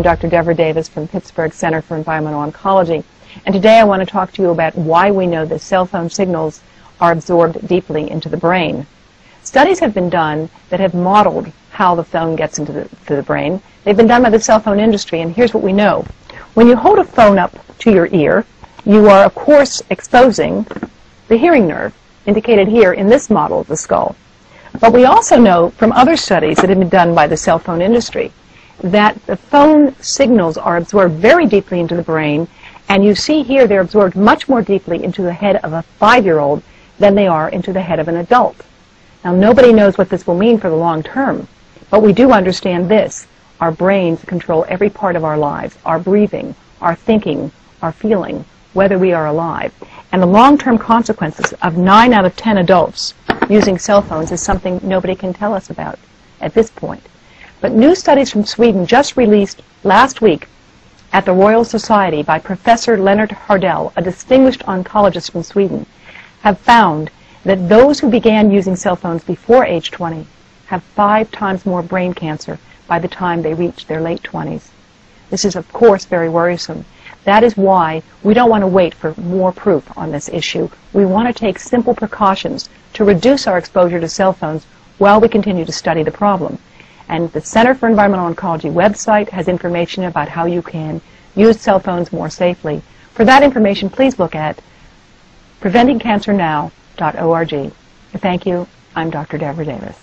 I'm Dr. Deborah Davis from Pittsburgh Center for Environmental Oncology, and today I want to talk to you about why we know that cell phone signals are absorbed deeply into the brain. Studies have been done that have modeled how the phone gets into the brain. They've been done by the cell phone industry, and here's what we know. When you hold a phone up to your ear, you are, of course, exposing the hearing nerve, indicated here in this model of the skull. But we also know from other studies that have been done by the cell phone industry that the phone signals are absorbed very deeply into the brain, and you see here they're absorbed much more deeply into the head of a 5-year-old than they are into the head of an adult. Now, nobody knows what this will mean for the long term, but we do understand this. Our brains control every part of our lives, our breathing, our thinking, our feeling, whether we are alive. And the long-term consequences of 9 out of 10 adults using cell phones is something nobody can tell us about at this point. But new studies from Sweden just released last week at the Royal Society by Professor Lennart Hardell, a distinguished oncologist from Sweden, have found that those who began using cell phones before age 20 have 5 times more brain cancer by the time they reach their late 20s. This is, of course, very worrisome. That is why we don't want to wait for more proof on this issue. We want to take simple precautions to reduce our exposure to cell phones while we continue to study the problem. And the Center for Environmental Oncology website has information about how you can use cell phones more safely. For that information, please look at preventingcancernow.org. Thank you. I'm Dr. Deborah Davis.